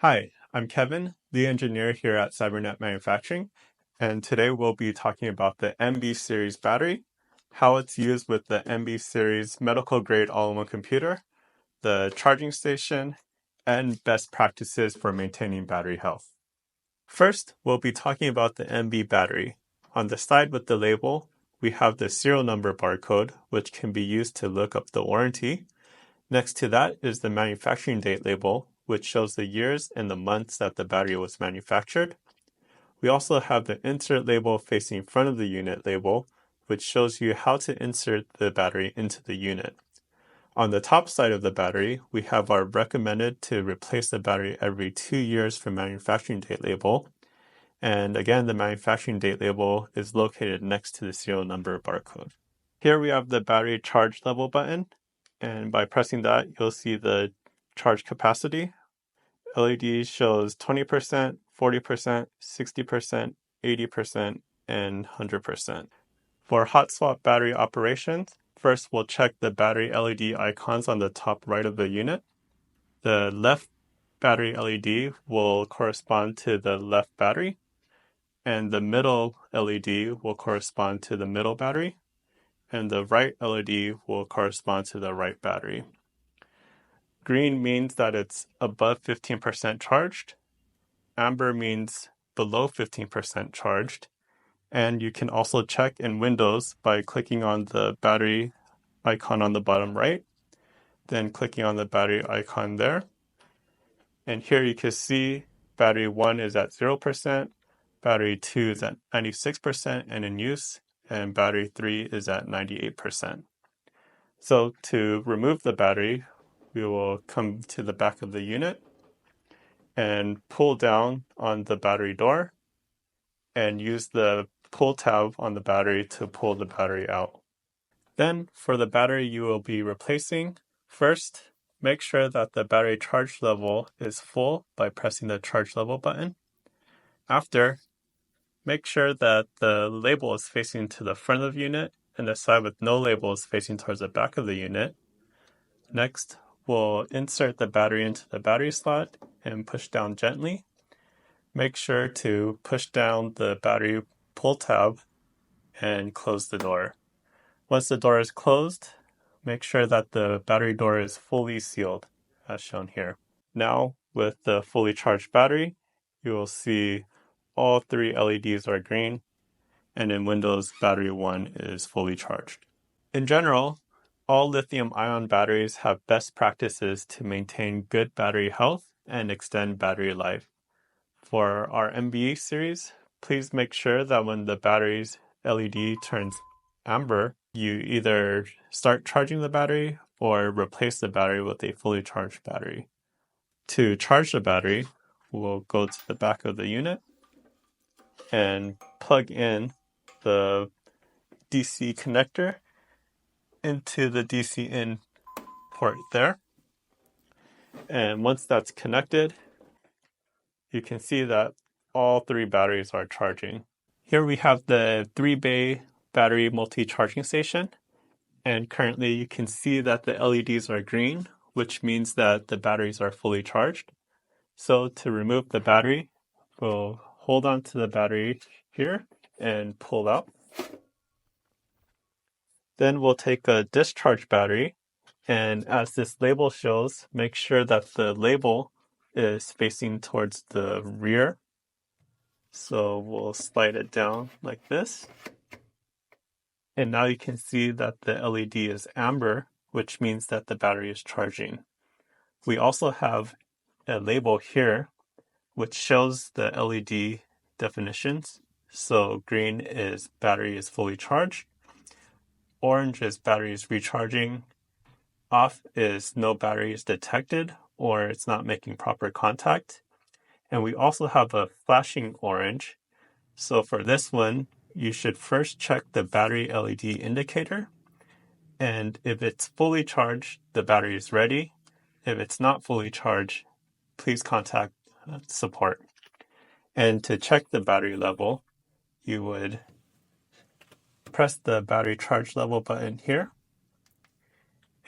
Hi, I'm Kevin, the engineer here at CyberNet Manufacturing, and today we'll be talking about the NB Series battery, how it's used with the NB Series medical grade all-in-one computer, the charging station, and best practices for maintaining battery health. First, we'll be talking about the NB battery. On the side with the label, we have the serial number barcode, which can be used to look up the warranty. Next to that is the manufacturing date label, which shows the years and the months that the battery was manufactured. We also have the insert label facing front of the unit label, which shows you how to insert the battery into the unit. On the top side of the battery, we have our recommended to replace the battery every 2 years from manufacturing date label. And again, the manufacturing date label is located next to the serial number barcode. Here we have the battery charge level button. And by pressing that, you'll see the charge capacity. LED shows 20%, 40%, 60%, 80%, and 100%. For hot swap battery operations, first we'll check the battery LED icons on the top right of the unit. The left battery LED will correspond to the left battery, and the middle LED will correspond to the middle battery, and the right LED will correspond to the right battery. Green means that it's above 15% charged. Amber means below 15% charged. And you can also check in Windows by clicking on the battery icon on the bottom right, then clicking on the battery icon there. And here you can see battery 1 is at 0%, battery 2 is at 96% and in use, and battery 3 is at 98%. So to remove the battery, we will come to the back of the unit and pull down on the battery door and use the pull tab on the battery to pull the battery out. Then for the battery you will be replacing, first make sure that the battery charge level is full by pressing the charge level button. After, make sure that the label is facing to the front of the unit and the side with no label is facing towards the back of the unit. Next, we'll insert the battery into the battery slot and push down gently. Make sure to push down the battery pull tab and close the door. Once the door is closed, make sure that the battery door is fully sealed, as shown here. Now, with the fully charged battery, you will see all 3 LEDs are green, and in Windows, battery 1 is fully charged. In general, all lithium-ion batteries have best practices to maintain good battery health and extend battery life. For our NB series, please make sure that when the battery's LED turns amber, you either start charging the battery or replace the battery with a fully charged battery. To charge the battery, we'll go to the back of the unit and plug in the DC connector into the DC in port there. And once that's connected, you can see that all 3 batteries are charging. Here we have the 3-bay battery multi-charging station, and currently you can see that the LEDs are green, which means that the batteries are fully charged. So to remove the battery, we'll hold on to the battery here and pull out. Then we'll take a discharge battery, and as this label shows, make sure that the label is facing towards the rear. So we'll slide it down like this. And now you can see that the LED is amber, which means that the battery is charging. We also have a label here, which shows the LED definitions. So green is battery is fully charged. Orange is battery is recharging. Off is no battery is detected or it's not making proper contact. And we also have a flashing orange. So for this one, you should first check the battery LED indicator. And if it's fully charged, the battery is ready. If it's not fully charged, please contact support. And to check the battery level, you would press the battery charge level button here,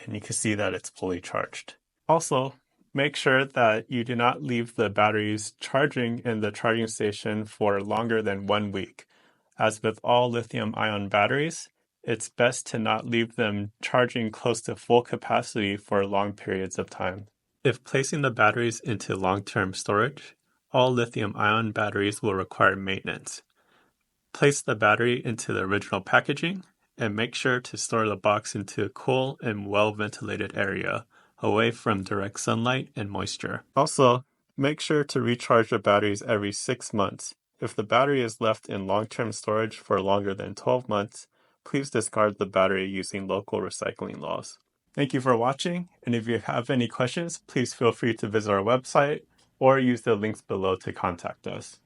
and you can see that it's fully charged. Also, Make sure that you do not leave the batteries charging in the charging station for longer than 1 week. As with all lithium-ion batteries, it's best to not leave them charging close to full capacity for long periods of time. If placing the batteries into long-term storage, all lithium-ion batteries will require maintenance. Place the battery into the original packaging and make sure to store the box into a cool and well-ventilated area, away from direct sunlight and moisture. Also, make sure to recharge the batteries every 6 months. If the battery is left in long-term storage for longer than 12 months, please discard the battery using local recycling laws. Thank you for watching, and if you have any questions, please feel free to visit our website or use the links below to contact us.